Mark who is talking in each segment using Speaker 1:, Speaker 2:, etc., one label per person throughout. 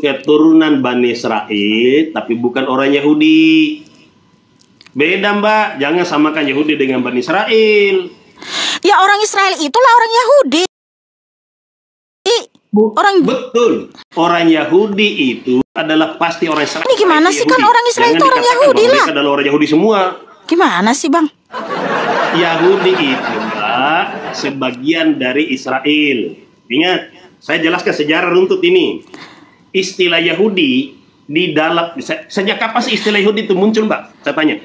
Speaker 1: keturunan Bani Israel, tapi bukan orang Yahudi. Beda, Mbak. Jangan samakan Yahudi dengan Bani Israel.
Speaker 2: Ya, orang Israel itulah orang Yahudi.
Speaker 1: Betul. Orang Yahudi itu adalah pasti orang Israel.
Speaker 2: Ini gimana sih, kan orang Israel itu orang Yahudi lah.
Speaker 1: Mereka adalah orang Yahudi semua.
Speaker 2: Gimana sih, Bang?
Speaker 1: Yahudi itu, Mbak, sebagian dari Israel. Ingat, saya jelaskan sejarah runtut ini. Istilah Yahudi di dalam, sejak kapan sih istilah Yahudi itu muncul, Mbak? Saya tanya.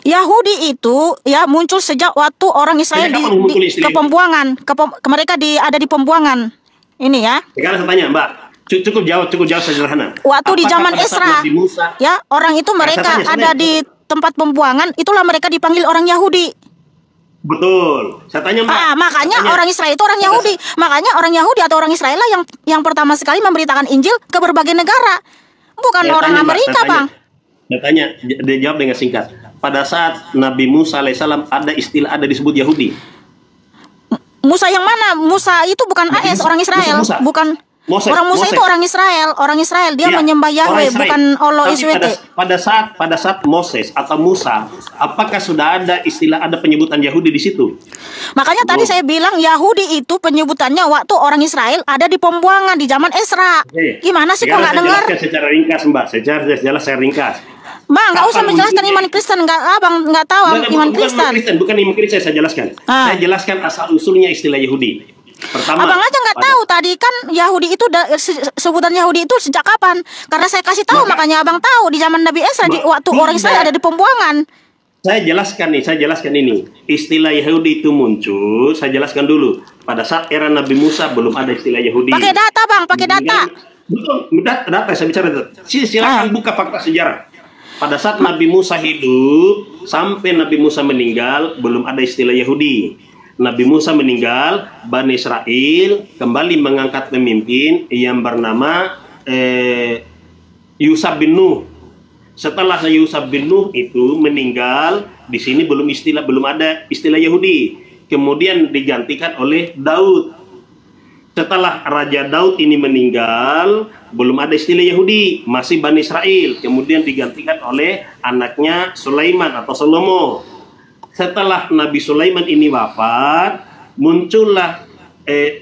Speaker 2: Yahudi itu ya muncul sejak waktu orang Israel ke pembuangan, mereka ada di pembuangan. Ini ya.
Speaker 1: Sekarang saya tanya, Mbak. Cukup jawab sederhana.
Speaker 2: Waktu di zaman Esra, ya, orang itu mereka ada di tempat pembuangan, itulah mereka dipanggil orang Yahudi.
Speaker 1: Betul. Saya tanya, Mbak.
Speaker 2: Makanya orang Israel itu orang Yahudi. Makanya orang Yahudi atau orang Israel lah yang pertama sekali memberitakan Injil ke berbagai negara. Bukan orang Amerika, Bang.
Speaker 1: Saya tanya, dia jawab dengan singkat. Pada saat Nabi Musa alaihissalam ada disebut Yahudi.
Speaker 2: Musa yang mana? Musa itu bukan AS, orang Israel. Bukan. Musa itu orang Israel. Dia menyembah Yahweh, bukan Allah SWT.
Speaker 1: Pada saat Moses atau Musa, apakah sudah ada penyebutan Yahudi di situ?
Speaker 2: Makanya tadi saya bilang Yahudi itu penyebutannya waktu orang Israel ada di pembuangan di zaman Esra. Gimana sih, kok nggak dengar?
Speaker 1: Secara ringkas, Mbak. Saya ringkas.
Speaker 2: Bang, nggak usah menjelaskan iman Kristen, Abang nggak tahu iman Kristen.
Speaker 1: Bukan iman Kristen, saya jelaskan. Saya jelaskan asal usulnya istilah Yahudi. Pertama,
Speaker 2: Abang aja nggak tahu tadi kan Yahudi itu sebutan Yahudi itu sejak kapan? Karena saya kasih tahu, makanya Abang tahu di zaman Nabi Esra, waktu orang Israel ada di pembuangan.
Speaker 1: Saya jelaskan ini. Istilah Yahudi itu muncul, saya jelaskan dulu. Pada saat era Nabi Musa belum ada istilah Yahudi.
Speaker 2: Pakai data, Bang, pakai data.
Speaker 1: Betul, data saya bicara data. Silakan buka fakta sejarah. Pada saat Nabi Musa hidup sampai Nabi Musa meninggal belum ada istilah Yahudi. Nabi Musa meninggal, Bani Israel kembali mengangkat pemimpin yang bernama Yusha bin Nuh. Setelah Yusha bin Nuh itu meninggal, di sini belum ada istilah Yahudi. Kemudian digantikan oleh Daud. Setelah Raja Daud ini meninggal, belum ada istilah Yahudi, masih Bani Israel. Kemudian digantikan oleh anaknya Sulaiman atau Salomo. Setelah Nabi Sulaiman ini wafat, muncullah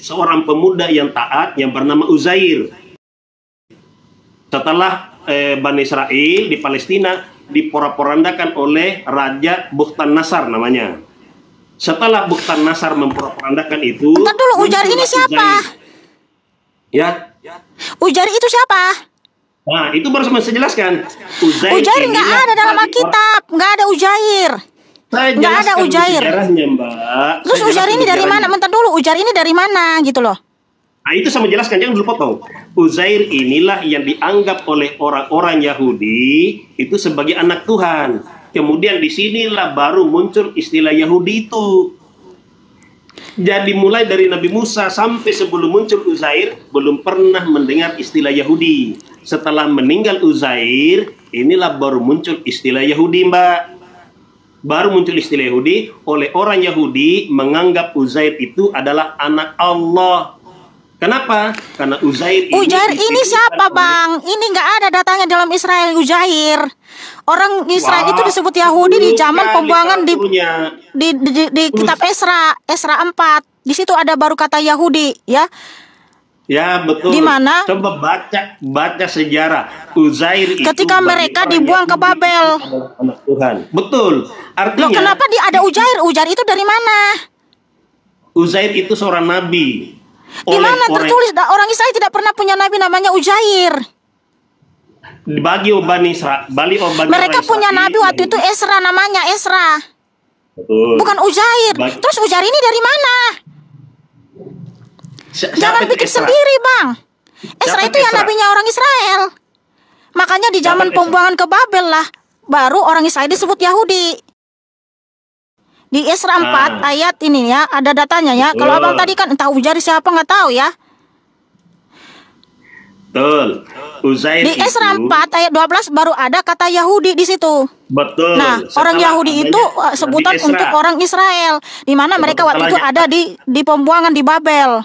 Speaker 1: seorang pemuda yang taat yang bernama Uzair. Setelah Bani Israel di Palestina diporak-porandakan oleh Raja Bukhtan-Nasar namanya. Setelah Bukhtan-Nasar memporak-porandakan itu,
Speaker 2: bentar dulu, Uzair ini siapa?
Speaker 1: Ya.
Speaker 2: Uzair itu siapa?
Speaker 1: Nah, itu baru saya jelaskan.
Speaker 2: Uzair nggak ada dalam Alkitab, nggak ada Uzair. Nggak ada Uzair.
Speaker 1: Sejarahnya, Mbak.
Speaker 2: Terus Uzair ini dari mana? Bentar dulu, Uzair ini dari mana gitu loh?
Speaker 1: Nah, itu saya menjelaskan, jangan dulu potong. Uzair inilah yang dianggap oleh orang-orang Yahudi itu sebagai anak Tuhan. Kemudian disinilah baru muncul istilah Yahudi itu. Jadi mulai dari Nabi Musa sampai sebelum muncul Uzair belum pernah mendengar istilah Yahudi. Setelah meninggal Uzair, inilah baru muncul istilah Yahudi, Mbak. Baru muncul istilah Yahudi oleh orang Yahudi menganggap Uzair itu adalah anak Allah. Kenapa? Karena Uzair
Speaker 2: ini siapa, Bang? Ini nggak ada datanya dalam Israel Uzair. Orang Israel itu disebut Yahudi di zaman pembuangan di kitab Esra 4. Di situ ada baru kata Yahudi, ya.
Speaker 1: Ya, betul.
Speaker 2: Di mana?
Speaker 1: Coba baca sejarah Uzair itu
Speaker 2: ketika mereka dibuang ke Babel.
Speaker 1: Anak Tuhan. Betul. Artinya,
Speaker 2: loh, kenapa ada Uzair? Uzair itu dari mana?
Speaker 1: Uzair itu seorang nabi.
Speaker 2: Di mana tertulis orang Israel tidak pernah punya nabi namanya Uzair?
Speaker 1: Bagi Bani Israel,
Speaker 2: mereka punya nabi waktu itu Esra, namanya Esra.
Speaker 1: Betul.
Speaker 2: Bukan Uzair. Terus Uzair ini dari mana? Jangan bikin sendiri, Bang. Esra itu yang nabinya orang Israel. Makanya di zaman pembuangan ke Babel lah baru orang Israel disebut Yahudi. Di Esra 4 ayat ini ya, ada datanya ya. Kalau Abang tadi kan entah Uzair siapa nggak tahu ya.
Speaker 1: Betul. Uzair
Speaker 2: di Esra 4 ayat 12 baru ada kata Yahudi di situ.
Speaker 1: Betul.
Speaker 2: Nah, orang Yahudi itu sebutan untuk orang Israel, di mana mereka waktu itu ada di pembuangan di Babel.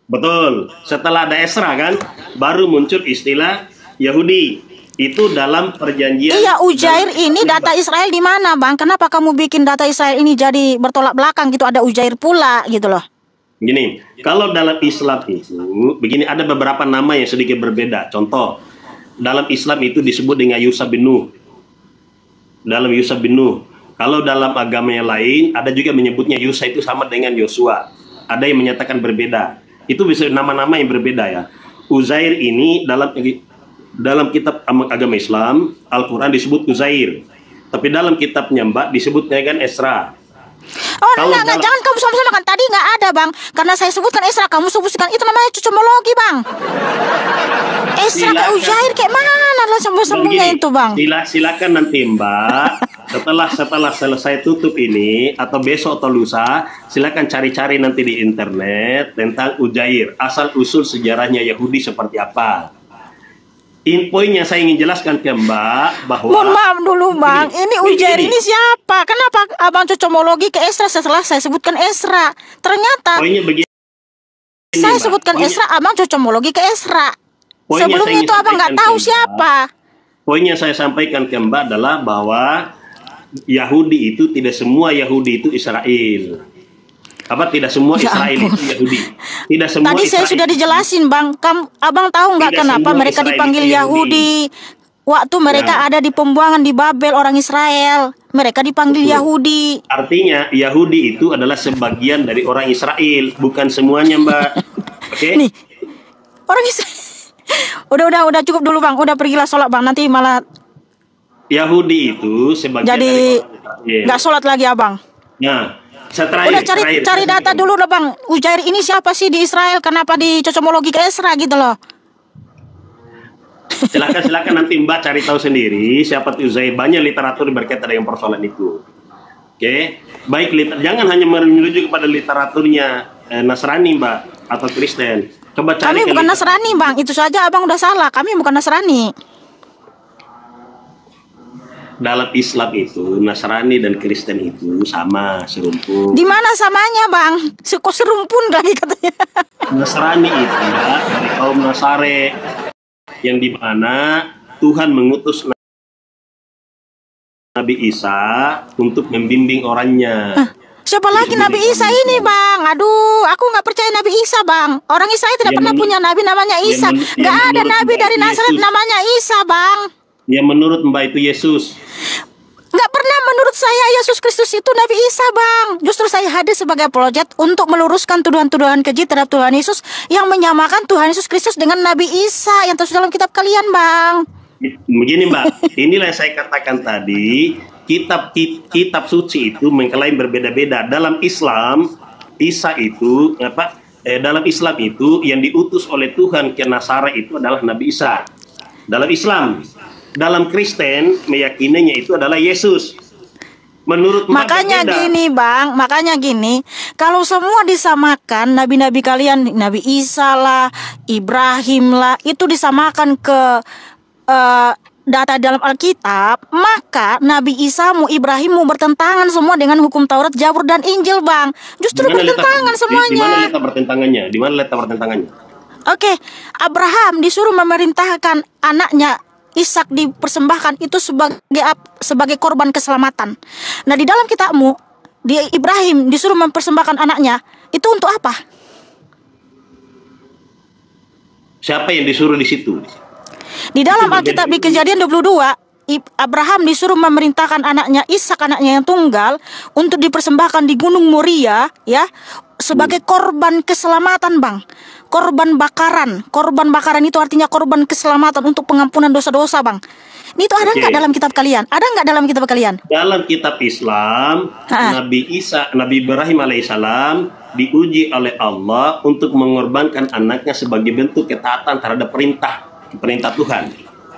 Speaker 1: Betul. Setelah ada Esra kan, baru muncul istilah Yahudi. Itu dalam perjanjian.
Speaker 2: Iya, Uzair ini data Israel di mana, Bang? Kenapa kamu bikin data Israel ini jadi bertolak belakang gitu? Ada Uzair pula gitu loh.
Speaker 1: Gini, kalau dalam Islam itu begini, ada beberapa nama yang sedikit berbeda. Contoh, dalam Islam itu disebut dengan Yusa bin Nuh. Dalam Yusa bin Nuh. Kalau dalam agama yang lain ada juga menyebutnya Yusa itu sama dengan Yosua. Ada yang menyatakan berbeda. Itu bisa nama-nama yang berbeda ya. Uzair ini dalam kitab agama Islam, Al-Quran disebut Uzair. Tapi dalam kitabnya Mbak disebutnya kan Esra.
Speaker 2: Oh enggak, jangan kamu sama-samakan. Tadi nggak ada, Bang. Karena saya sebutkan Esra, kamu sebutkan itu namanya cocomologi, Bang. Esra ke Uzair kayak mana lah sembunyi-sembunyinya itu, Bang?
Speaker 1: Silakan nanti Mbak, setelah selesai tutup ini atau besok atau lusa, silakan cari-cari nanti di internet tentang Uzair, asal usul sejarahnya Yahudi seperti apa. Poinnya saya ingin jelaskan ke Mbak bahwa,
Speaker 2: mohon maaf dulu, Bang, ini Uzair ini siapa? Kenapa Abang cocomologi ke Esra setelah saya sebutkan Esra? Ternyata
Speaker 1: begini,
Speaker 2: saya sebutkan Esra, Abang cocomologi ke Esra. Sebelumnya itu Abang nggak tahu siapa.
Speaker 1: Poin yang saya sampaikan ke Mbak adalah bahwa Yahudi itu tidak semua Yahudi itu Israel. Tidak semua Israel itu Yahudi. Tidak semua.
Speaker 2: Tadi saya sudah dijelasin, Bang. Abang tahu nggak kenapa mereka dipanggil Yahudi? Waktu mereka ada di pembuangan di Babel, orang Israel, mereka dipanggil Yahudi.
Speaker 1: Artinya Yahudi itu adalah sebagian dari orang Israel, bukan semuanya, Mbak. Oke?
Speaker 2: Nih, orang Israel. Udah cukup dulu, Bang. Udah pergilah sholat, Bang. Nanti malah
Speaker 1: Yahudi itu sebagian
Speaker 2: jadi nggak sholat lagi, Abang.
Speaker 1: Nah,
Speaker 2: udah cari data dulu lah, Bang. Uzair ini siapa sih di Israel? Kenapa dicocomologi ke Esra gitu loh?
Speaker 1: Silakan nanti Mbak cari tahu sendiri siapa Uzair. Banyak literatur berkaitan dengan persoalan itu. Oke, baik, jangan hanya merujuk kepada literaturnya Nasrani, Mbak, atau Kristen. Coba cari.
Speaker 2: Kami bukan Nasrani, Bang. Itu saja Abang udah salah. Kami bukan Nasrani.
Speaker 1: Dalam Islam itu Nasrani dan Kristen itu sama, serumpun.
Speaker 2: Di mana samanya, Bang? Kok serumpun lagi katanya?
Speaker 1: Nasrani itu ya, dari kaum Nasare yang di mana Tuhan mengutus Nabi Isa untuk membimbing orangnya.
Speaker 2: Siapa lagi Nabi Isa ini, Bang? Aduh, aku nggak percaya Nabi Isa, Bang. Orang Israel tidak pernah punya Nabi namanya Isa. Nggak ada Nabi dari Nazaret namanya Isa, Bang.
Speaker 1: Ya menurut Mbak itu Yesus.
Speaker 2: Nggak pernah menurut saya Yesus Kristus itu Nabi Isa, Bang. Justru saya hadir sebagai apologet untuk meluruskan tuduhan-tuduhan keji terhadap Tuhan Yesus yang menyamakan Tuhan Yesus Kristus dengan Nabi Isa yang terus dalam kitab kalian, Bang.
Speaker 1: Begini, Mbak, inilah yang saya katakan tadi, kitab suci itu mengklaim berbeda-beda. Dalam Islam, Isa itu dalam Islam itu yang diutus oleh Tuhan ke Nazaret itu adalah Nabi Isa. Dalam Islam, dalam Kristen meyakininya itu adalah Yesus. Menurut
Speaker 2: makanya gini, Bang, makanya gini, kalau semua disamakan nabi-nabi kalian, Nabi Isa lah, Ibrahim lah, itu disamakan ke data dalam Alkitab, maka Nabi Isa mu Ibrahim bertentangan semua dengan hukum Taurat, Zabur dan Injil, Bang. Justru bertentangan semuanya.
Speaker 1: Di mana letak pertentangannya? Di mana letak pertentangannya?
Speaker 2: Oke, Abraham disuruh memerintahkan anaknya Ishak dipersembahkan itu sebagai korban keselamatan. Nah, di dalam kitabmu, Ibrahim disuruh mempersembahkan anaknya, itu untuk apa?
Speaker 1: Siapa yang disuruh di situ?
Speaker 2: Di dalam Alkitab di Kejadian 22, Abraham disuruh memerintahkan anaknya Ishak, anaknya yang tunggal, untuk dipersembahkan di Gunung Moria, ya, sebagai korban keselamatan, Bang. Korban bakaran. Korban bakaran itu artinya korban keselamatan untuk pengampunan dosa-dosa, Bang. Ini itu ada nggak dalam kitab kalian? Ada nggak dalam kitab kalian?
Speaker 1: Dalam kitab Islam, Nabi Ibrahim alaihissalam diuji oleh Allah untuk mengorbankan anaknya sebagai bentuk ketaatan terhadap perintah Tuhan,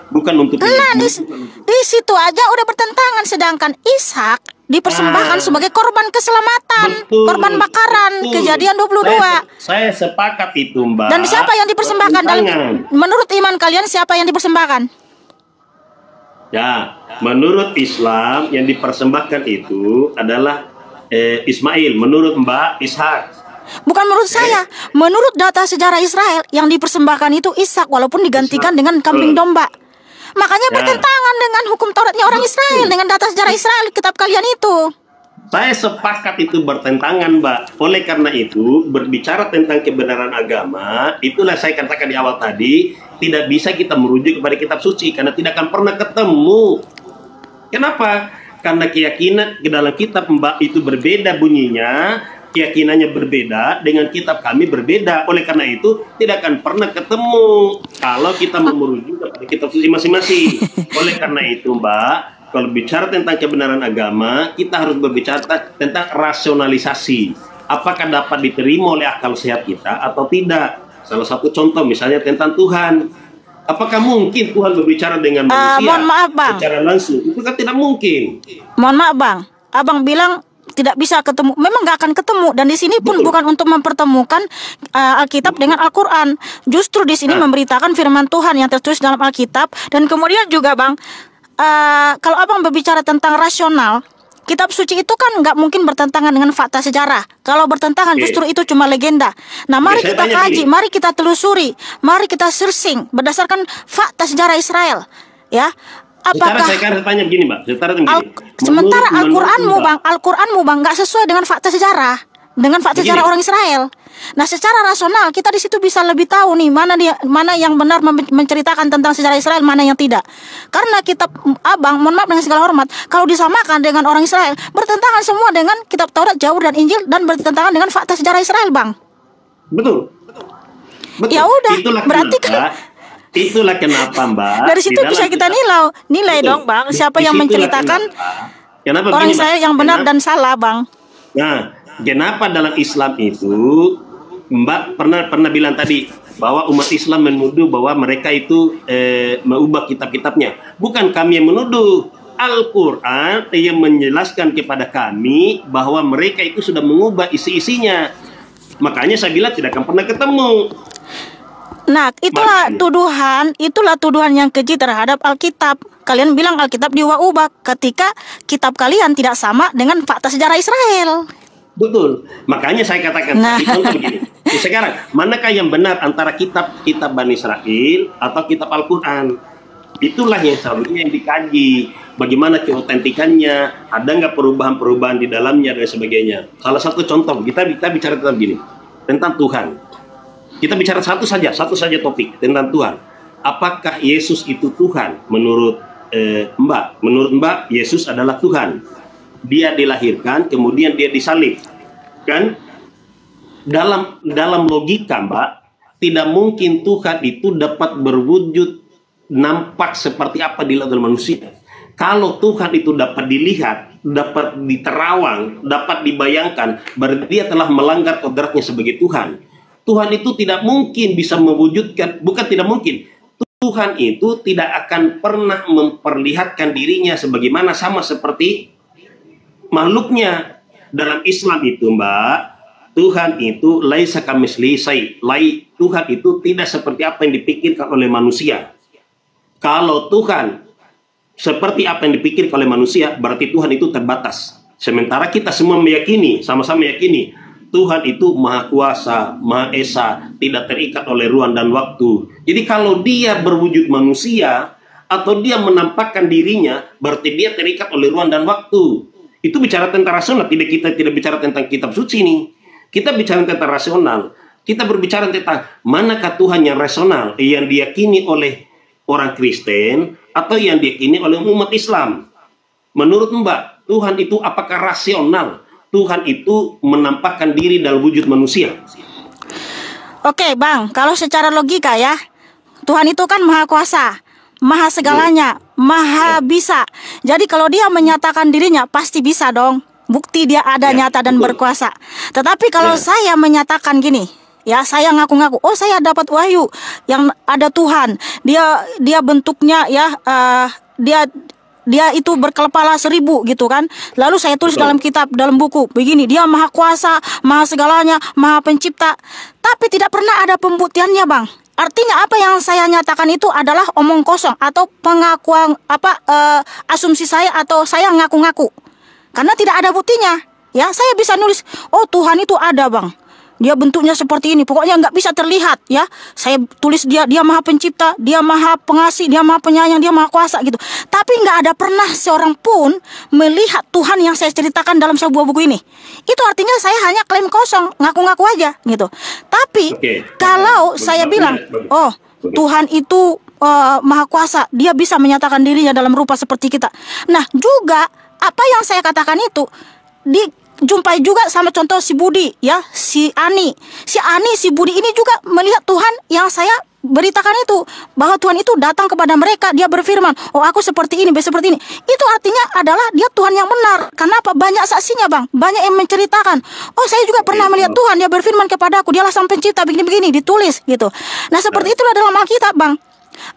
Speaker 1: bukan untuk
Speaker 2: di situ aja udah bertentangan, sedangkan Ishak dipersembahkan sebagai korban keselamatan, korban bakaran. Kejadian 22.
Speaker 1: Saya sepakat itu, Mbak.
Speaker 2: Dan siapa yang dipersembahkan menurut iman kalian? Siapa yang dipersembahkan?
Speaker 1: Ya, menurut Islam yang dipersembahkan itu adalah Ismail. Menurut Mbak, Ishak.
Speaker 2: Bukan menurut saya, menurut data sejarah Israel yang dipersembahkan itu Ishak walaupun digantikan dengan kambing domba. Makanya bertentangan dengan hukum Tauratnya orang Israel, dengan data sejarah Israel, kitab kalian itu.
Speaker 1: Saya sepakat itu bertentangan, Mbak. Oleh karena itu, berbicara tentang kebenaran agama, itulah saya katakan di awal tadi, tidak bisa kita merujuk kepada kitab suci, karena tidak akan pernah ketemu. Kenapa? Karena keyakinan ke dalam kitab Mbak itu berbeda bunyinya, keyakinannya berbeda, dengan kitab kami berbeda. Oleh karena itu, tidak akan pernah ketemu kalau kita merujuk kepada kitab suci masing-masing. Oleh karena itu, Mbak, kalau bicara tentang kebenaran agama, kita harus berbicara tentang rasionalisasi. Apakah dapat diterima oleh akal sehat kita atau tidak? Salah satu contoh misalnya tentang Tuhan. Apakah mungkin Tuhan berbicara dengan manusia
Speaker 2: mohon maaf, Bang,
Speaker 1: secara langsung? Itu kan tidak mungkin.
Speaker 2: Mohon maaf, Bang. Abang bilang tidak bisa ketemu. Memang nggak akan ketemu. Dan di sini pun bukan untuk mempertemukan Alkitab dengan Al-Quran. Justru di sini memberitakan firman Tuhan yang tertulis dalam Alkitab. Dan kemudian juga, Bang, kalau abang berbicara tentang rasional, kitab suci itu kan nggak mungkin bertentangan dengan fakta sejarah. Kalau bertentangan justru itu cuma legenda. Nah, mari kita kaji, mari kita telusuri, mari kita searching berdasarkan fakta sejarah Israel. Ya, apakah
Speaker 1: saya tanya begini, Mbak.
Speaker 2: Sementara Al-Quranmu, Bang, nggak sesuai dengan fakta sejarah, dengan fakta sejarah orang Israel. Nah, secara rasional kita di situ bisa lebih tahu nih mana yang benar menceritakan tentang sejarah Israel, mana yang tidak. Karena kitab abang, mohon maaf dengan segala hormat, kalau disamakan dengan orang Israel, bertentangan semua dengan kitab Taurat, Zabur dan Injil, dan bertentangan dengan fakta sejarah Israel, Bang.
Speaker 1: Betul.
Speaker 2: Ya udah, berarti kan
Speaker 1: itulah kenapa, Mbak.
Speaker 2: Dari situ bisa kita nilai dong, Bang, siapa yang menceritakan orang Israel yang benar dan salah, Bang.
Speaker 1: Nah, kenapa dalam Islam itu Mbak pernah bilang tadi bahwa umat Islam menuduh bahwa mereka itu mengubah kitab-kitabnya. Bukan kami yang menuduh, Al-Quran yang menjelaskan kepada kami bahwa mereka itu sudah mengubah isi-isinya. Makanya saya bilang tidak akan pernah ketemu.
Speaker 2: Nah, itulah tuduhan yang keji terhadap Alkitab. Kalian bilang Alkitab diubah-ubah ketika kitab kalian tidak sama dengan fakta sejarah Israel.
Speaker 1: Betul. Makanya saya katakan contoh begini. Sekarang, manakah yang benar antara kitab Bani Israel atau kitab Al-Quran? Itulah yang seharusnya yang dikaji. Bagaimana keautentikannya, ada nggak perubahan-perubahan di dalamnya dan sebagainya. Salah satu contoh, kita bicara tentang gini, tentang Tuhan. Kita bicara satu saja topik tentang Tuhan. Apakah Yesus itu Tuhan? Menurut Mbak, Yesus adalah Tuhan. Dia dilahirkan, kemudian dia disalib, kan? Dalam logika, Mbak, tidak mungkin Tuhan itu dapat berwujud nampak seperti apa dilihat oleh manusia. Kalau Tuhan itu dapat dilihat, dapat diterawang, dapat dibayangkan, berarti dia telah melanggar kodratnya sebagai Tuhan. Tuhan itu tidak mungkin bisa mewujudkan, bukan tidak mungkin, Tuhan itu tidak akan pernah memperlihatkan dirinya sebagaimana sama seperti makhluknya. Dalam Islam itu, Mbak, Tuhan itu laisa kamitslihi syai'. Tuhan itu tidak seperti apa yang dipikirkan oleh manusia. Kalau Tuhan seperti apa yang dipikirkan oleh manusia, berarti Tuhan itu terbatas. Sementara kita semua meyakini, sama-sama meyakini, Tuhan itu Maha Kuasa, Maha Esa, tidak terikat oleh ruang dan waktu. Jadi kalau dia berwujud manusia atau dia menampakkan dirinya, berarti dia terikat oleh ruang dan waktu. Itu bicara tentang rasional. Kita tidak bicara tentang kitab suci nih. Kita bicara tentang rasional. Kita berbicara tentang manakah Tuhan yang rasional, yang diyakini oleh orang Kristen atau yang diyakini oleh umat Islam. Menurut Mbak, Tuhan itu apakah rasional? Tuhan itu menampakkan diri dalam wujud manusia.
Speaker 2: Oke, Bang, kalau secara logika ya, Tuhan itu kan Maha Kuasa, Maha segalanya, Maha bisa. Jadi kalau dia menyatakan dirinya pasti bisa dong. Bukti dia ada nyata dan berkuasa. Tetapi kalau saya menyatakan gini, ya saya ngaku-ngaku, oh saya dapat wahyu yang ada Tuhan. Dia bentuknya ya dia itu berkepala 1000 gitu kan. Lalu saya tulis dalam kitab, dalam buku begini, dia Maha Kuasa, Maha segalanya, Maha Pencipta. Tapi tidak pernah ada pembuktiannya, Bang. Artinya apa yang saya nyatakan itu adalah omong kosong atau pengakuan asumsi saya atau saya ngaku-ngaku. Karena tidak ada buktinya. Ya, saya bisa nulis, oh Tuhan itu ada, Bang. Dia bentuknya seperti ini. Pokoknya nggak bisa terlihat ya. Saya tulis dia Maha Pencipta, dia Maha Pengasih, dia Maha Penyayang, dia Maha Kuasa gitu. Tapi nggak ada pernah seorang pun melihat Tuhan yang saya ceritakan dalam sebuah buku ini. Itu artinya saya hanya klaim kosong, ngaku-ngaku aja gitu. Tapi kalau saya bilang, oh Tuhan itu Maha Kuasa, dia bisa menyatakan dirinya dalam rupa seperti kita. Nah juga apa yang saya katakan itu dijumpai juga sama contoh si Budi ya, si Ani, si Budi ini juga melihat Tuhan yang saya beritakan itu, bahwa Tuhan itu datang kepada mereka, dia berfirman, oh aku seperti ini, seperti ini. Itu artinya adalah dia Tuhan yang benar. Kenapa? Banyak saksinya bang, banyak yang menceritakan, oh saya juga pernah melihat Tuhan, dia berfirman kepadaku, dialah sang pencipta, begini-begini, ditulis gitu. Nah seperti itulah dalam Alkitab bang.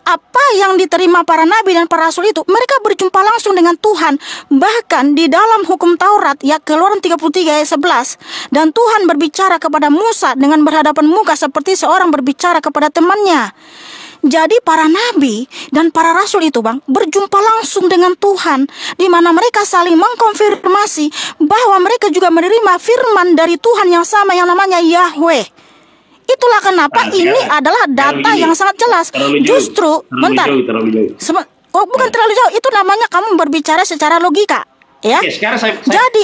Speaker 2: Apa yang diterima para nabi dan para rasul itu, mereka berjumpa langsung dengan Tuhan. Bahkan di dalam hukum Taurat ya, Keluaran 33 ayat 11, dan Tuhan berbicara kepada Musa dengan berhadapan muka seperti seorang berbicara kepada temannya. Jadi para nabi dan para rasul itu bang berjumpa langsung dengan Tuhan, di mana mereka saling mengkonfirmasi bahwa mereka juga menerima firman dari Tuhan yang sama yang namanya Yahweh. Itulah kenapa ini adalah data yang sangat jelas. Justru, bentar. Oh, bukan terlalu jauh. Itu namanya kamu berbicara secara logika, ya. Jadi,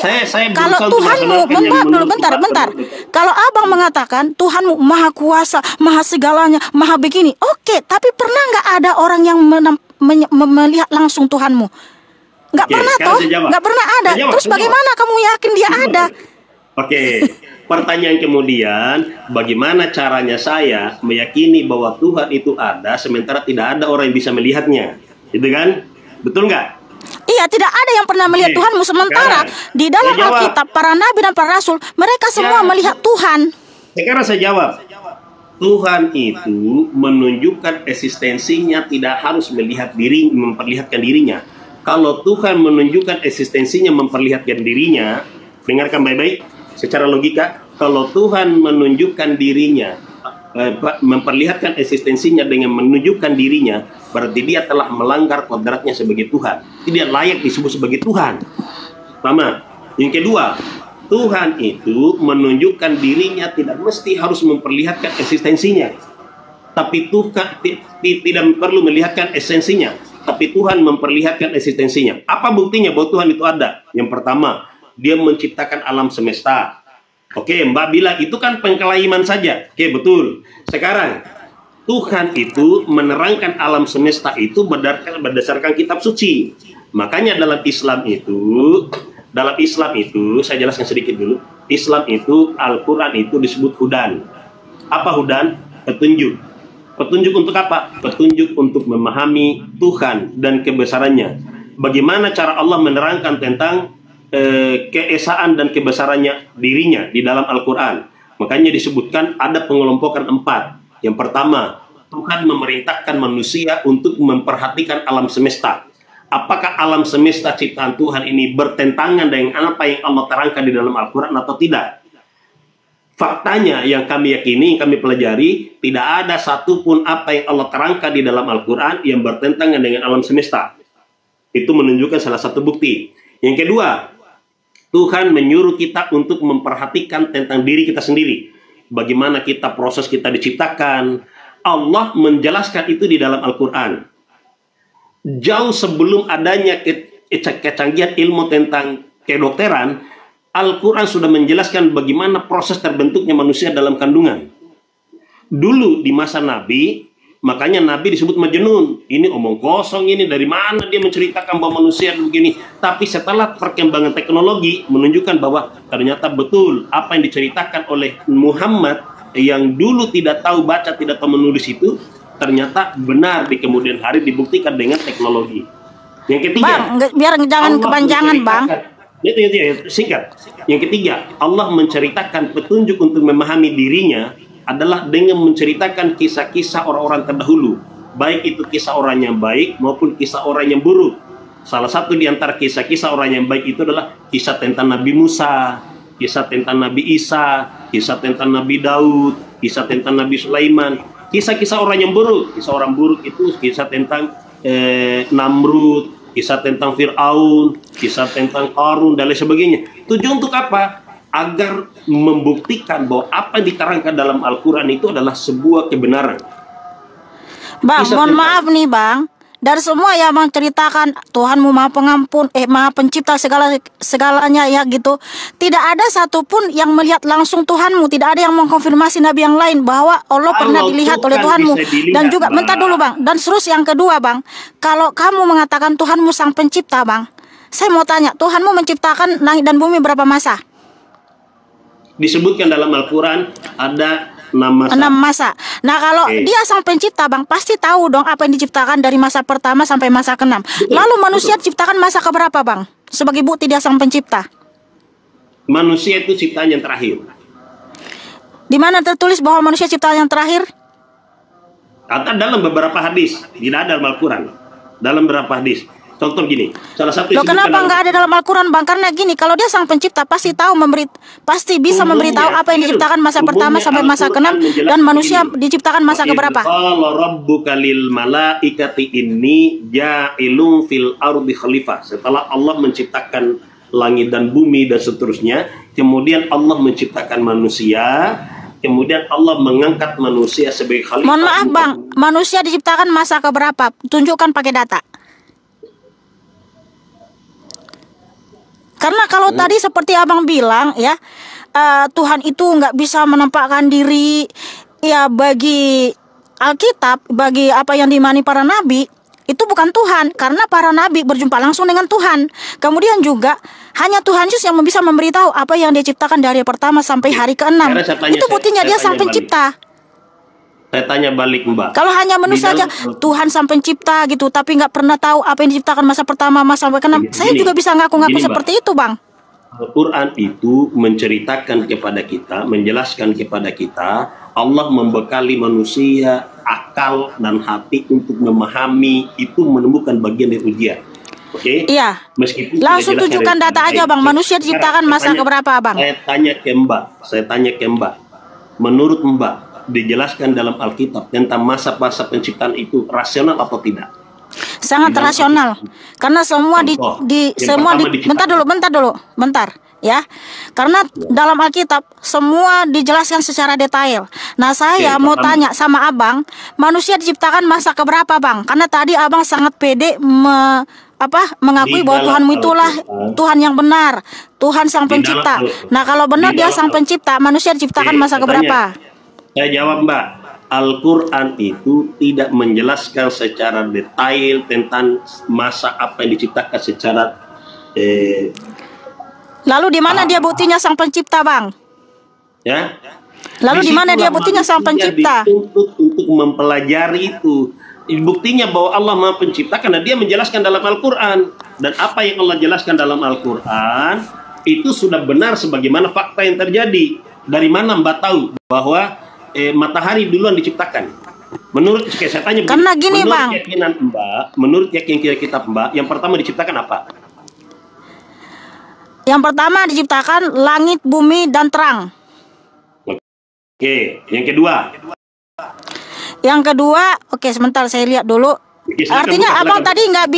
Speaker 2: kalau Tuhanmu, bentar. Kalau abang mengatakan Tuhanmu Maha Kuasa, Maha segalanya, Maha begini, oke. Tapi pernah nggak ada orang yang melihat langsung Tuhanmu? Nggak pernah toh? Nggak pernah ada. Terus bagaimana kamu yakin dia ada?
Speaker 1: Oke. Pertanyaan kemudian, bagaimana caranya saya meyakini bahwa Tuhan itu ada sementara tidak ada orang yang bisa melihatnya, gitu kan? Betul nggak?
Speaker 2: Iya, tidak ada yang pernah melihat Tuhanmu, sementara di dalam Alkitab para nabi dan para rasul mereka semua melihat Tuhan.
Speaker 1: Sekarang saya jawab, Tuhan itu menunjukkan eksistensinya tidak harus memperlihatkan dirinya. Kalau Tuhan menunjukkan eksistensinya memperlihatkan dirinya, dengarkan baik-baik. Secara logika, kalau Tuhan menunjukkan dirinya, memperlihatkan eksistensinya dengan menunjukkan dirinya, berarti dia telah melanggar kodratnya sebagai Tuhan. Dia layak disebut sebagai Tuhan. Pertama. Yang kedua, Tuhan itu menunjukkan dirinya tidak mesti harus memperlihatkan eksistensinya. Tapi Tuhan tidak perlu melihatkan esensinya. Tapi Tuhan memperlihatkan eksistensinya. Apa buktinya bahwa Tuhan itu ada? Yang pertama, dia menciptakan alam semesta. Oke, Mbak bilang itu kan pengkelaiman saja. Oke, betul. Sekarang, Tuhan itu menerangkan alam semesta itu berdasarkan kitab suci. Makanya dalam Islam itu, saya jelaskan sedikit dulu. Islam itu, Al-Quran itu disebut hudan. Apa hudan? Petunjuk. Petunjuk untuk apa? Petunjuk untuk memahami Tuhan dan kebesarannya. Bagaimana cara Allah menerangkan tentang keesaan dan kebesarannya dirinya di dalam Al-Quran. Makanya disebutkan ada pengelompokan 4. Yang pertama, Tuhan memerintahkan manusia untuk memperhatikan alam semesta. Apakah alam semesta ciptaan Tuhan ini bertentangan dengan apa yang Allah terangkan di dalam Al-Quran atau tidak? Faktanya yang kami yakini, yang kami pelajari, tidak ada satupun apa yang Allah terangkan di dalam Al-Quran yang bertentangan dengan alam semesta. Itu menunjukkan salah satu bukti. Yang kedua, Tuhan menyuruh kita untuk memperhatikan tentang diri kita sendiri. Bagaimana proses kita diciptakan. Allah menjelaskan itu di dalam Al-Quran. Jauh sebelum adanya kecanggihan ilmu tentang kedokteran, Al-Quran sudah menjelaskan bagaimana proses terbentuknya manusia dalam kandungan. Dulu di masa Nabi, makanya Nabi disebut majnun. Ini omong kosong ini, dari mana dia menceritakan bahwa manusia begini. Tapi setelah perkembangan teknologi menunjukkan bahwa ternyata betul apa yang diceritakan oleh Muhammad yang dulu tidak tahu baca, tidak tahu menulis itu, ternyata benar di kemudian hari dibuktikan dengan teknologi. Yang ketiga,
Speaker 2: Bang, biar jangan kepanjangan Bang.
Speaker 1: Itu singkat. Yang ketiga, Allah menceritakan petunjuk untuk memahami dirinya adalah dengan menceritakan kisah-kisah orang-orang terdahulu, baik itu kisah orang yang baik maupun kisah orang yang buruk. Salah satu di antara kisah-kisah orang yang baik itu adalah kisah tentang Nabi Musa, kisah tentang Nabi Isa, kisah tentang Nabi Daud, kisah tentang Nabi Sulaiman. Kisah-kisah orang yang buruk, kisah orang buruk itu kisah tentang Namrud, kisah tentang Fir'aun, kisah tentang Qarun dan lain sebagainya. Tujuan untuk apa? agar membuktikan bahwa apa yang diterangkan dalam Al-Quran itu adalah sebuah kebenaran.
Speaker 2: Bang, mohon maaf nih Bang, dari semua yang menceritakan Tuhanmu Maha Pengampun, Maha Pencipta segalanya ya gitu, tidak ada satupun yang melihat langsung Tuhanmu, tidak ada yang mengkonfirmasi Nabi yang lain bahwa Allah pernah dilihat oleh Tuhanmu. Dan juga, bentar dulu Bang, dan terus yang kedua Bang, kalau kamu mengatakan Tuhanmu Sang Pencipta Bang, saya mau tanya, Tuhanmu menciptakan langit dan bumi berapa masa?
Speaker 1: Disebutkan dalam Al-Quran ada 6 masa.
Speaker 2: 6 masa. Nah kalau dia Sang Pencipta Bang, pasti tahu dong apa yang diciptakan dari masa pertama sampai masa ke-6. Lalu manusia diciptakan masa keberapa Bang? Sebagai bukti dia Sang Pencipta.
Speaker 1: Manusia itu ciptaan yang terakhir.
Speaker 2: Di mana tertulis bahwa manusia ciptaan yang terakhir?
Speaker 1: Kata dalam beberapa hadis, tidak ada dalam Al-Quran. Dalam beberapa hadis. Contoh gini, salah satu.
Speaker 2: Loh kenapa nggak ada dalam Al-Quran Bang? Karena gini, kalau dia Sang Pencipta pasti tahu pasti bisa memberitahu apa yang diciptakan masa pertama sampai masa ke-6, dan manusia diciptakan masa keberapa?
Speaker 1: Qala rabbuka lil malaikati inni ja'ilun fil ardi khalifah. Setelah Allah menciptakan langit dan bumi dan seterusnya, kemudian Allah menciptakan manusia, kemudian Allah mengangkat manusia sebagai khalifah.
Speaker 2: Mohon maaf Bang, manusia diciptakan masa keberapa? Tunjukkan pakai data. Karena kalau tadi seperti Abang bilang ya, Tuhan itu nggak bisa menampakkan diri ya bagi Alkitab, bagi apa yang diimani para nabi, itu bukan Tuhan. Karena para nabi berjumpa langsung dengan Tuhan. Kemudian juga hanya Tuhan Yesus yang bisa memberitahu apa yang dia ciptakan dari pertama sampai hari ke-6. Itu buktinya dia Sang Pencipta.
Speaker 1: Saya tanya balik Mbak.
Speaker 2: Kalau hanya menulis saja Tuhan Sang Pencipta gitu, tapi nggak pernah tahu apa yang diciptakan masa pertama, masa sampai ke-6, saya juga bisa ngaku-ngaku seperti itu Bang.
Speaker 1: Al-Quran itu menceritakan kepada kita, menjelaskan kepada kita, Allah membekali manusia akal dan hati untuk memahami, itu menemukan bagian dari ujian. Oke?
Speaker 2: Iya.
Speaker 1: Meskipun
Speaker 2: langsung tunjukkan data aja Bang, manusia diciptakan masa keberapa Bang?
Speaker 1: Saya tanya ke Mbak, menurut Mbak dijelaskan dalam Alkitab tentang masa-masa penciptaan itu rasional atau tidak?
Speaker 2: Sangat rasional. Karena semua bentar ya. Karena dalam Alkitab semua dijelaskan secara detail. Nah, saya mau tanya sama Abang, manusia diciptakan masa keberapa Bang? Karena tadi Abang sangat pede mengakui bahwa Tuhanmu itulah Tuhan yang benar, Tuhan Sang Pencipta. Nah, kalau benar dia Sang Pencipta, manusia diciptakan masa keberapa?
Speaker 1: Saya jawab Mbak, Al-Quran itu tidak menjelaskan secara detail tentang masa apa yang diciptakan secara
Speaker 2: Lalu di mana dia buktinya Sang Pencipta Bang?
Speaker 1: Ya.
Speaker 2: Lalu di mana dia buktinya Sang Pencipta?
Speaker 1: Dituntut untuk mempelajari itu. Buktinya bahwa Allah Maha Pencipta karena dia menjelaskan dalam Al-Quran. Dan apa yang Allah jelaskan dalam Al-Quran itu sudah benar sebagaimana fakta yang terjadi. Dari mana Mbak tahu bahwa matahari duluan diciptakan? Menurut saya tanya,
Speaker 2: karena gini
Speaker 1: menurut
Speaker 2: Bang,
Speaker 1: keyakinan Mbak, menurut keyakinan kita Mbak, yang pertama diciptakan apa?
Speaker 2: Yang pertama diciptakan langit, bumi, dan terang.
Speaker 1: Oke, yang kedua?
Speaker 2: Yang kedua, oke sebentar saya lihat dulu. Artinya Abang tadi nggak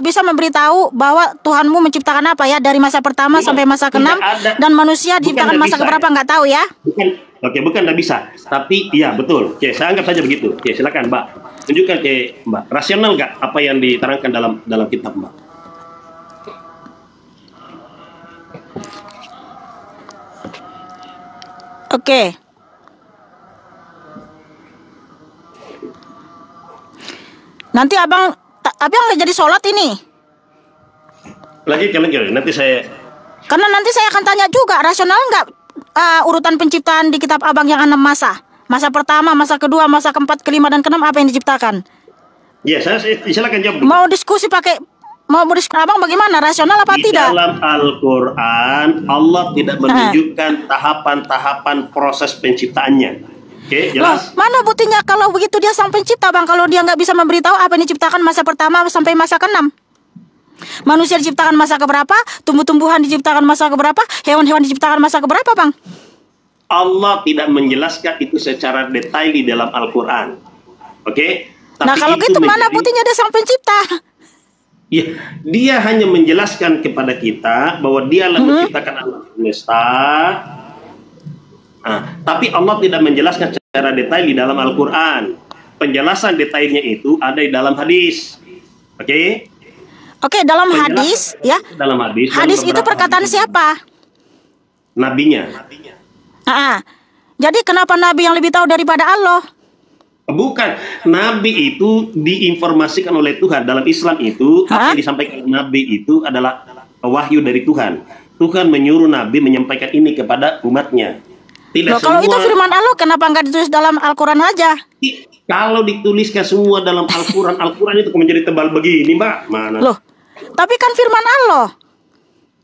Speaker 2: bisa memberitahu bahwa Tuhanmu menciptakan apa ya dari masa pertama sampai masa ke-6, dan manusia diciptakan masa keberapa nggak tahu ya?
Speaker 1: Bukan nggak bisa, tapi iya betul. Oke, saya anggap saja begitu. Oke, silakan Mbak, tunjukkan ke Mbak, rasional nggak apa yang diterangkan dalam kitab Mbak?
Speaker 2: Oke. Nanti abang nggak jadi sholat ini.
Speaker 1: Lanjut. Nanti saya.
Speaker 2: Karena nanti saya akan tanya juga, rasional nggak urutan penciptaan di kitab abang yang 6 masa? Masa pertama, masa kedua, masa keempat, kelima, dan keenam apa yang diciptakan?
Speaker 1: Ya, saya silakan jawab.
Speaker 2: Mau diskusi abang bagaimana? Rasional apa tidak?
Speaker 1: Dalam Al-Quran, Allah tidak menunjukkan tahapan-tahapan proses penciptaannya. Oke, jelas.
Speaker 2: Loh, mana buktinya kalau begitu dia Sang Pencipta Bang, kalau dia nggak bisa memberitahu apa yang diciptakan masa pertama sampai masa ke-6? Manusia diciptakan masa keberapa? Tumbuh-tumbuhan diciptakan masa keberapa? Hewan-hewan diciptakan masa keberapa Bang?
Speaker 1: Allah tidak menjelaskan itu secara detail di dalam Al-Quran. Oke?
Speaker 2: Nah kalau gitu mana buktinya dia Sang Pencipta?
Speaker 1: Ya, dia hanya menjelaskan kepada kita bahwa dialah menciptakan alam semesta. Tapi Allah tidak menjelaskan secara detail di dalam Al-Quran. Penjelasan detailnya itu ada di dalam hadis. Oke?
Speaker 2: Oke, dalam hadis, ya.
Speaker 1: Dalam hadis.
Speaker 2: Hadis itu perkataan siapa?
Speaker 1: Nabinya.
Speaker 2: Jadi kenapa Nabi yang lebih tahu daripada Allah?
Speaker 1: Bukan, Nabi itu diinformasikan oleh Tuhan. Dalam Islam itu, apa yang disampaikan Nabi itu adalah wahyu dari Tuhan. Tuhan menyuruh Nabi menyampaikan ini kepada umatnya. Tidak semua,
Speaker 2: kalau itu firman Allah, kenapa nggak ditulis dalam Al-Quran aja?
Speaker 1: Kalau dituliskan semua dalam Al-Quran, Al-Quran itu menjadi tebal begini, Mbak. Mana?
Speaker 2: Loh, tapi kan firman Allah.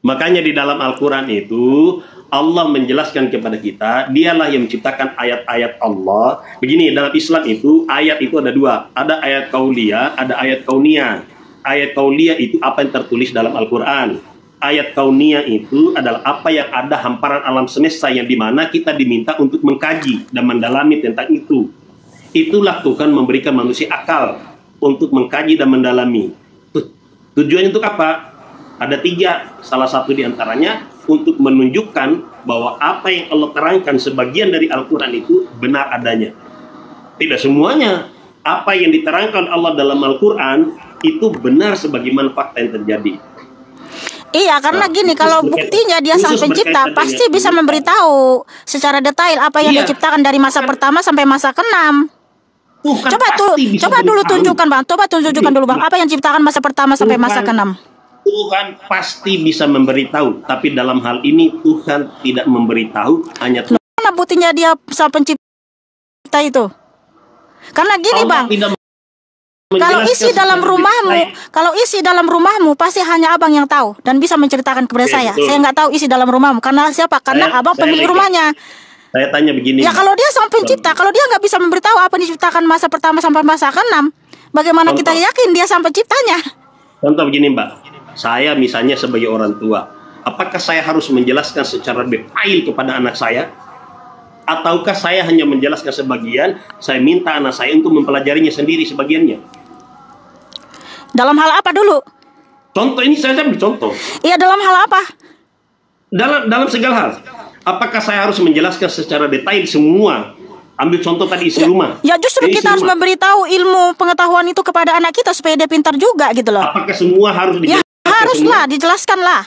Speaker 1: Makanya di dalam Al-Quran itu, Allah menjelaskan kepada kita, dialah yang menciptakan ayat-ayat Allah. Begini, dalam Islam itu, ayat itu ada dua. Ada ayat kauliyah, ada ayat kauniyah. Ayat kauliyah itu apa yang tertulis dalam Al-Quran. Ayat kauniyah itu adalah apa yang ada hamparan alam semesta yang dimana kita diminta untuk mengkaji dan mendalami tentang itu. Itulah Tuhan memberikan manusia akal untuk mengkaji dan mendalami. Tujuannya untuk apa? Ada tiga, salah satu diantaranya untuk menunjukkan bahwa apa yang Allah terangkan sebagian dari Al-Quran itu benar adanya. Tidak semuanya. Apa yang diterangkan Allah dalam Al-Quran itu benar sebagaimana fakta yang terjadi.
Speaker 2: Iya, karena gini, kalau buktinya dia sang pencipta, pasti bisa memberitahu secara detail apa yang diciptakan dari masa pertama sampai masa ke-6. Coba dulu tunjukkan, Bang. Coba tunjukkan dulu, Bang. Apa yang diciptakan masa pertama sampai masa ke-6?
Speaker 1: Tuhan pasti bisa memberitahu, tapi dalam hal ini Tuhan tidak memberitahu, hanya Tuhan.
Speaker 2: Mana buktinya dia sang pencipta itu? Karena gini, Bang. Kalau isi dalam rumahmu, pasti hanya abang yang tahu dan bisa menceritakan kepada saya. Saya nggak tahu isi dalam rumahmu. Karena siapa? Karena abang pemilik rumahnya.
Speaker 1: Saya tanya begini.
Speaker 2: Ya, kalau dia sang pencipta, kalau dia nggak bisa memberitahu apa yang diciptakan masa pertama sampai masa ke-6, bagaimana kita yakin dia sang penciptanya?
Speaker 1: Contoh begini, Mbak. Saya misalnya sebagai orang tua, apakah saya harus menjelaskan secara detail kepada anak saya? Ataukah saya hanya menjelaskan sebagian, saya minta anak saya untuk mempelajarinya sendiri sebagiannya?
Speaker 2: Dalam hal apa dulu?
Speaker 1: Contoh ini saya ambil contoh.
Speaker 2: Iya, dalam hal apa?
Speaker 1: Dalam segala hal. Apakah saya harus menjelaskan secara detail semua? Ambil contoh tadi isi rumah.
Speaker 2: Ya, justru kita harus memberitahu ilmu pengetahuan itu kepada anak kita supaya dia pintar juga gitu loh.
Speaker 1: Apakah semua harus dijelaskan?
Speaker 2: Ya, haruslah dijelaskanlah.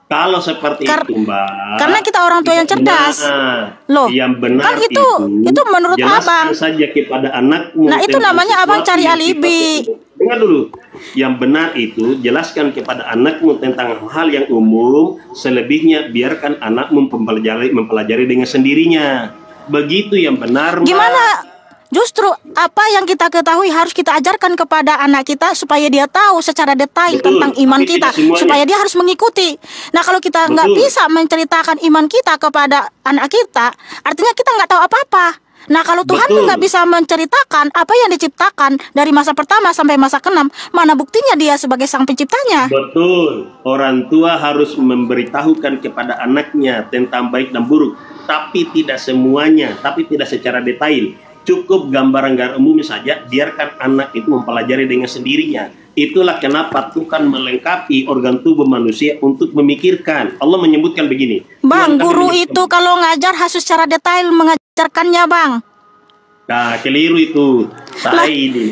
Speaker 1: Kalau seperti itu, Mbak.
Speaker 2: Karena kita orang tua yang cerdas. Loh,
Speaker 1: yang benar
Speaker 2: kan itu menurut abang.
Speaker 1: Saja kepada anakmu.
Speaker 2: Nah, itu namanya abang cari alibi.
Speaker 1: Dengar dulu. Yang benar itu jelaskan kepada anakmu tentang hal yang umum. Selebihnya biarkan anakmu mempelajari dengan sendirinya. Begitu yang benar, Mbak.
Speaker 2: Gimana? Justru apa yang kita ketahui harus kita ajarkan kepada anak kita supaya dia tahu secara detail tentang iman kita, supaya dia harus mengikuti. Nah, kalau kita nggak bisa menceritakan iman kita kepada anak kita, artinya kita nggak tahu apa-apa. Nah, kalau Tuhan nggak bisa menceritakan apa yang diciptakan dari masa pertama sampai masa ke-6, mana buktinya dia sebagai sang penciptanya?
Speaker 1: Betul. Orang tua harus memberitahukan kepada anaknya tentang baik dan buruk, tapi tidak semuanya, tapi tidak secara detail. Cukup gambaran umumnya saja, biarkan anak itu mempelajari dengan sendirinya. Itulah kenapa Tuhan melengkapi organ tubuh manusia untuk memikirkan. Allah menyebutkan begini.
Speaker 2: Bang, guru itu kalau ngajar harus secara detail mengajarkannya, Bang.
Speaker 1: Nah, keliru itu.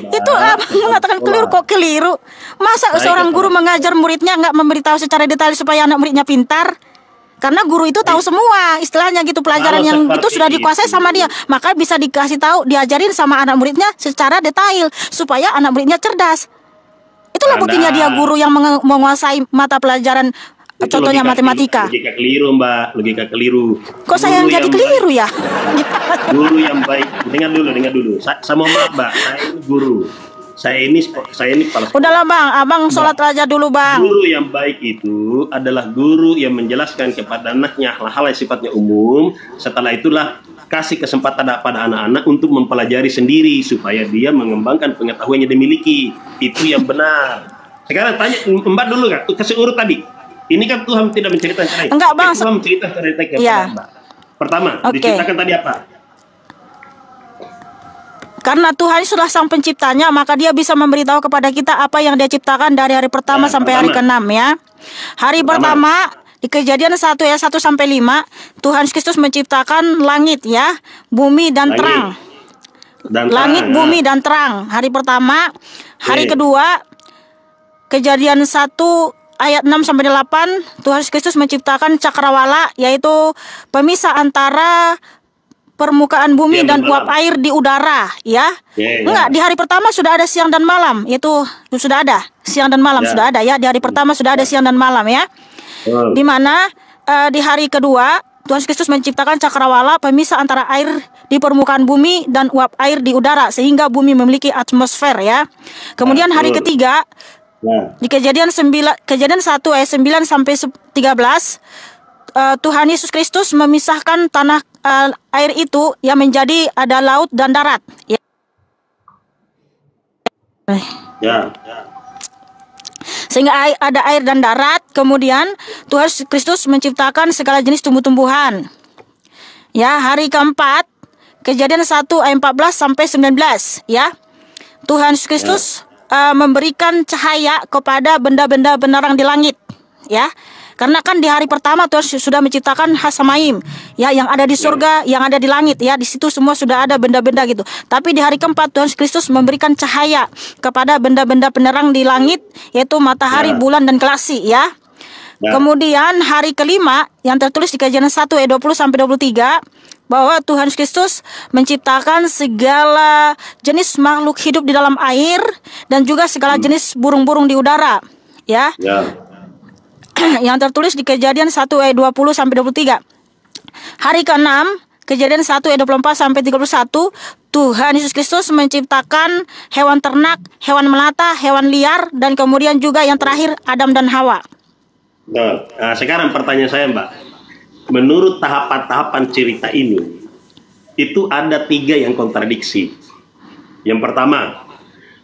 Speaker 2: Itu abang mengatakan keliru, kok keliru? Masa seorang guru mengajar muridnya nggak memberitahu secara detail supaya anak muridnya pintar? Karena guru itu tahu semua, istilahnya gitu, pelajaran yang itu sudah dikuasai sama dia. Maka bisa dikasih tahu, diajarin sama anak muridnya secara detail supaya anak muridnya cerdas. Itulah buktinya dia guru yang menguasai mata pelajaran, contohnya matematika.
Speaker 1: Logika keliru, Mbak, logika keliru.
Speaker 2: Kok saya yang jadi keliru ya?
Speaker 1: Guru yang baik, dengar dulu. Sama Mbak, saya ini guru. Saya ini kepala sekolah.
Speaker 2: Udahlah, Bang, abang sholat aja dulu, Bang.
Speaker 1: Guru yang baik itu adalah guru yang menjelaskan kepada anaknya hal-hal yang sifatnya umum. Setelah itulah kasih kesempatan pada anak-anak untuk mempelajari sendiri supaya dia mengembangkan pengetahuan yang dimiliki. Itu yang benar. Sekarang tanya Mbak dulu kan, kasih urut tadi. Ini kan Tuhan tidak menceritakan.
Speaker 2: Enggak, Bang.
Speaker 1: Tuhan menceritakan kepada Mbak. Pertama, diciptakan tadi apa?
Speaker 2: Karena Tuhan sudah sang penciptanya, maka dia bisa memberitahu kepada kita apa yang dia ciptakan dari hari pertama sampai hari ke-6 ya. Hari pertama di Kejadian 1 ayat 1 sampai 5, Tuhan Kristus menciptakan langit ya, bumi dan terang. Langit, bumi dan terang. Hari pertama. Hari kedua Kejadian 1 ayat 6 sampai 8, Tuhan Kristus menciptakan cakrawala, yaitu pemisah antara permukaan bumi dan uap air di udara ya. Enggak, di hari pertama sudah ada siang dan malam. Itu sudah ada siang dan malam sudah ada ya. Di hari pertama sudah ada siang dan malam ya. Di mana di hari kedua Tuhan Kristus menciptakan cakrawala, pemisah antara air di permukaan bumi dan uap air di udara, sehingga bumi memiliki atmosfer ya. Kemudian hari ketiga di Kejadian 1 ayat 9 sampai 13, Tuhan Yesus Kristus memisahkan tanah air itu yang menjadi ada laut dan darat ya. Sehingga ada air dan darat. Kemudian Tuhan Kristus menciptakan segala jenis tumbuh-tumbuhan ya. Hari keempat Kejadian 1 ayat 14 sampai 19 ya. Tuhan Kristus memberikan cahaya kepada benda-benda penerang di langit ya. Karena kan di hari pertama Tuhan sudah menciptakan Hasamaim ya, yang ada di surga, yang ada di langit ya. Di situ semua sudah ada benda-benda gitu. Tapi di hari keempat Tuhan Kristus memberikan cahaya kepada benda-benda penerang di langit, yaitu matahari, bulan dan galaksi ya. Kemudian hari kelima yang tertulis di Kejadian 1 ayat 20 sampai 23, bahwa Tuhan Kristus menciptakan segala jenis makhluk hidup di dalam air dan juga segala jenis burung-burung di udara ya. Yang tertulis di Kejadian 1 ayat 20 sampai 23. Hari ke-6 Kejadian 1 ayat 24 sampai 31, Tuhan Yesus Kristus menciptakan hewan ternak, hewan melata, hewan liar, dan kemudian juga yang terakhir Adam dan Hawa.
Speaker 1: Nah, sekarang pertanyaan saya, Mbak, menurut tahapan-tahapan cerita ini itu ada 3 yang kontradiksi. Yang pertama,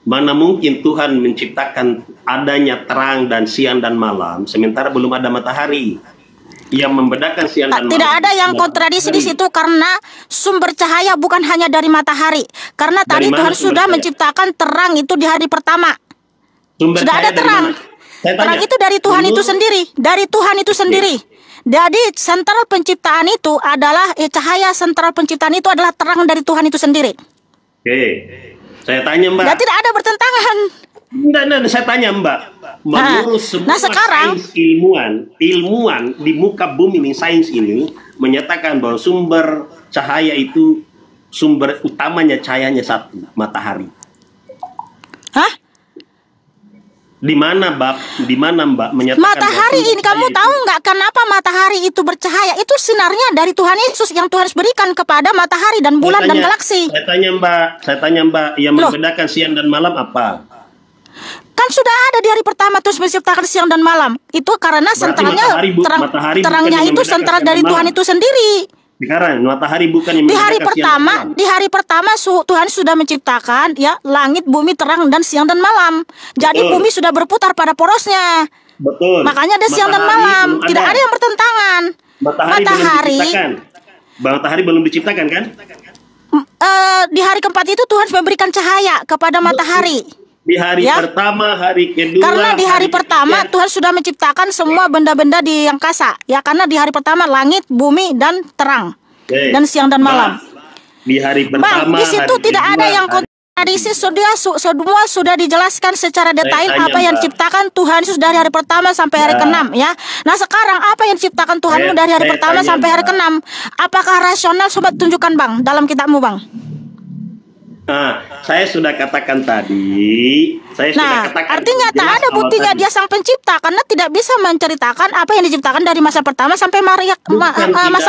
Speaker 1: mana mungkin Tuhan menciptakan adanya terang dan siang dan malam sementara belum ada matahari yang membedakan siang dan malam?
Speaker 2: Tidak ada yang kontradiksi di situ, karena sumber cahaya bukan hanya dari matahari. Karena tadi Tuhan sudah menciptakan terang itu di hari pertama. Sudah ada terang. Terang itu dari Tuhan itu sendiri, dari Tuhan itu sendiri. Jadi sentral penciptaan itu adalah cahaya, sentral penciptaan itu adalah terang dari Tuhan itu sendiri.
Speaker 1: Oke. Saya tanya, Mbak.
Speaker 2: Dan tidak ada bertentangan.
Speaker 1: Enggak, saya tanya, Mbak. Menurut semua
Speaker 2: sekarang
Speaker 1: sains ilmuwan di muka bumi ini, sains ini menyatakan bahwa sumber cahaya itu, sumber utamanya cahayanya satu, matahari. Di mana, Mbak, menyatakan
Speaker 2: matahari ini? Kamu tahu nggak kenapa matahari itu bercahaya? Itu sinarnya dari Tuhan Yesus yang Tuhan berikan kepada matahari dan bulan dan galaksi.
Speaker 1: Saya tanya Mbak, yang membedakan siang dan malam apa?
Speaker 2: Kan sudah ada di hari pertama Tuhan menciptakan siang dan malam. Itu karena sentralnya terangnya itu sentral dari Tuhan itu sendiri.
Speaker 1: Sekarang matahari bukan yang
Speaker 2: di hari pertama Tuhan sudah menciptakan ya langit, bumi, terang dan siang dan malam. Jadi bumi sudah berputar pada porosnya.
Speaker 1: Betul.
Speaker 2: Makanya ada siang dan malam. Tidak ada yang bertentangan.
Speaker 1: Matahari belum diciptakan kan?
Speaker 2: Di hari keempat itu Tuhan memberikan cahaya kepada matahari.
Speaker 1: Di hari pertama, hari kedua.
Speaker 2: Karena di hari pertama Tuhan sudah menciptakan semua benda-benda di angkasa. Ya, karena di hari pertama langit, bumi dan terang. Dan siang dan malam.
Speaker 1: Di hari pertama,
Speaker 2: di situ tidak ada yang kontradiksi. Semua sudah dijelaskan secara detail apa yang diciptakan Tuhan Yesus dari hari pertama sampai hari ke-6 ya. Nah, sekarang apa yang diciptakan Tuhanmu dari hari pertama sampai hari ke-6? Apakah rasional? Coba tunjukkan, Bang, dalam kitabmu, Bang.
Speaker 1: Nah, saya sudah katakan tadi.
Speaker 2: Artinya tak ada buktinya dia sang pencipta, karena tidak bisa menceritakan apa yang diciptakan dari masa pertama sampai masa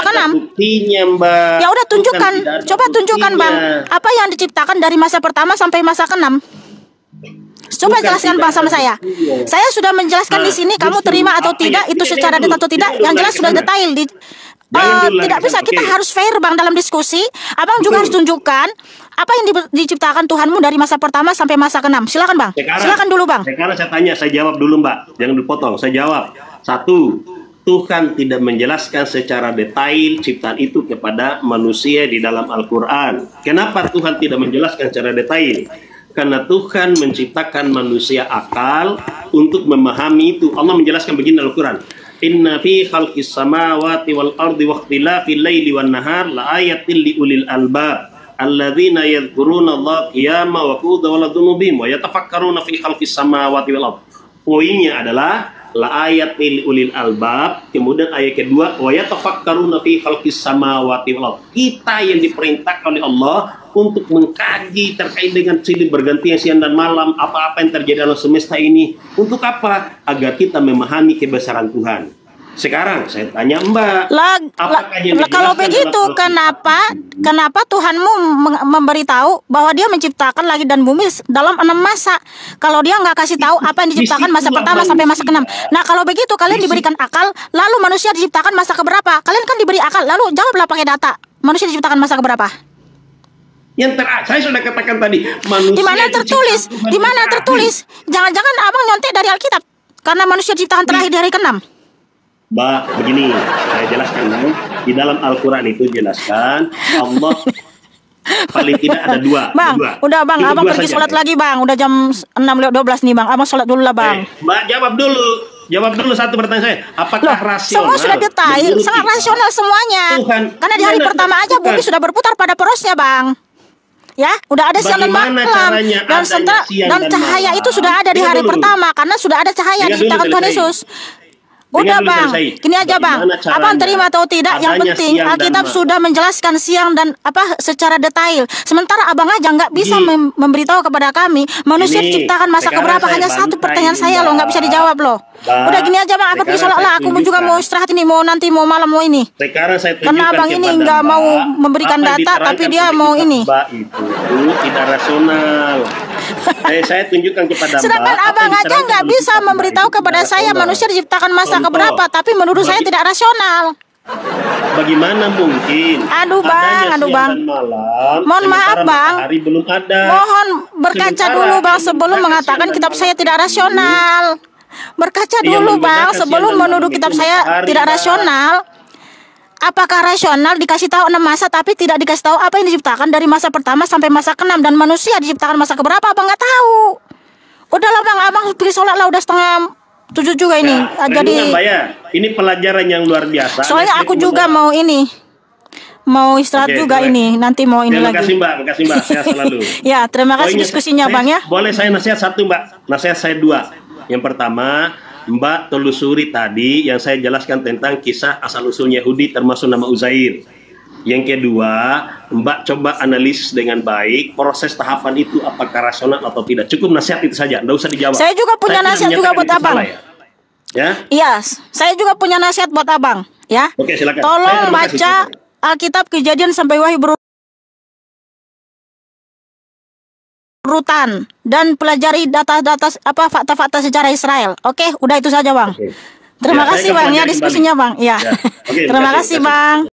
Speaker 2: ke-6.
Speaker 1: Buktinya, Mbak.
Speaker 2: Ya udah tunjukkan, coba tunjukkan, Bang, apa yang diciptakan dari masa pertama sampai masa ke-6. Coba jelaskan, Bang, sama saya. Saya sudah menjelaskan di sini, kamu terima atau tidak, itu secara detail atau tidak, yang jelas sudah detail. Tidak bisa, kita harus fair, Bang, dalam diskusi. Abang juga harus tunjukkan apa yang diciptakan Tuhanmu dari masa pertama sampai masa ke-6. Silakan, Bang. Silakan dulu, Bang.
Speaker 1: Sekarang saya tanya, saya jawab dulu, Mbak. Jangan dipotong. Saya jawab. 1. Tuhan tidak menjelaskan secara detail ciptaan itu kepada manusia di dalam Al-Quran. Kenapa Tuhan tidak menjelaskan secara detail? Karena Tuhan menciptakan manusia akal untuk memahami itu. Allah menjelaskan begini dalam Al-Quran. Inna fi khalqis samawati wal ardi wa ikhtilafil laili wan nahar la ayatin li ulil albab alladzina yadhkuruna Allah qiyama wa qu'udan wa junubihim wa yatafakkaruna fi khalqis samawati wal ardi. Poinnya adalah la ayatil ulil albab. Kemudian ayat kedua wa yatafakkaruna fi khalqis samawati wal ardh. Kita yang diperintahkan oleh Allah untuk mengkaji terkait dengan silih bergantinya siang dan malam, apa-apa yang terjadi dalam semesta ini. Untuk apa? Agar kita memahami kebesaran Tuhan. Sekarang saya tanya Mbak,
Speaker 2: kalau begitu kenapa Tuhanmu memberitahu bahwa Dia menciptakan langit dan bumi dalam 6 masa? Kalau Dia nggak kasih tahu apa yang diciptakan masa pertama sampai masa ke-6. Nah, kalau begitu kalian diberikan akal, lalu manusia diciptakan masa keberapa? Kalian kan diberi akal, lalu jawablah pakai data. Manusia diciptakan masa keberapa?
Speaker 1: Saya sudah katakan tadi, manusia
Speaker 2: di mana tertulis? Di mana tertulis? Jangan-jangan abang nyontek dari Alkitab karena manusia diciptakan terakhir di hari ke-6.
Speaker 1: Mbak, begini, saya jelaskan. Di dalam Al-Quran itu jelaskan Allah paling tidak ada dua.
Speaker 2: Bang, udah bang, abang pergi sholat lagi bang. Udah jam 6.12 nih bang. Abang sholat dulu lah bang.
Speaker 1: Mbak, jawab dulu satu pertanyaan saya. Apakah rasional?
Speaker 2: Semua sudah detail, sangat rasional semuanya. Karena di hari pertama aja bumi sudah berputar pada porosnya bang. Ya, udah ada siang dan malam dan cahaya itu sudah ada di hari pertama karena sudah ada cahaya diciptakan Tuhan Yesus. Udah bang, gini aja bang, abang terima atau tidak, yang penting Alkitab sudah menjelaskan siang dan secara detail. Sementara abang aja nggak bisa memberitahu kepada kami manusia diciptakan masa keberapa. Hanya satu pertanyaan saya loh, nggak bisa dijawab loh. Udah gini aja bang, apa pergi sholat lah, aku juga mau istirahat ini, mau malam mau ini. Karena abang ini nggak mau memberikan data, tapi dia mau ini.
Speaker 1: Itu tidak rasional. Saya tunjukkan kepada Mbak.
Speaker 2: Sedangkan abang aja nggak bisa memberitahu kepada saya manusia diciptakan masa keberapa, tapi menurut saya tidak rasional.
Speaker 1: Bagaimana mungkin?
Speaker 2: Aduh bang. Mohon maaf bang.
Speaker 1: Belum ada.
Speaker 2: Mohon berkaca dulu bang sebelum mengatakan kitab saya tidak rasional. Berkaca dulu bang sebelum menuduh kitab saya tidak rasional. Apakah rasional dikasih tahu 6 masa tapi tidak dikasih tahu apa yang diciptakan dari masa pertama sampai masa ke-6 dan manusia diciptakan masa keberapa? Abang nggak tahu. Udahlah bang, abang pergi sholat lah, udah 6:30 juga ini. Jadi
Speaker 1: ini pelajaran yang luar biasa.
Speaker 2: Soalnya aku juga mau istirahat juga ini. Nanti mau ini lagi.
Speaker 1: Makasih mbak, sehat selalu.
Speaker 2: Ya, terima kasih diskusinya bang ya.
Speaker 1: Boleh saya nasihat satu mbak, nasihat saya 2. Yang pertama, Mbak telusuri tadi yang saya jelaskan tentang kisah asal-usul Yahudi termasuk nama Uzair. Yang kedua, Mbak coba analisis dengan baik proses tahapan itu apakah rasional atau tidak. Cukup nasihat itu saja, nggak usah dijawab.
Speaker 2: Saya juga punya nasihat juga buat abang.
Speaker 1: Ya?
Speaker 2: Iya, saya juga punya nasihat buat abang. Ya.
Speaker 1: Oke, silakan.
Speaker 2: Tolong baca Alkitab Kejadian sampai Wahyu berurutan dan pelajari data-data fakta-fakta sejarah Israel. Oke, udah itu saja bang. Terima kasih bang ya diskusinya bang. Ya. Terima kasih bang.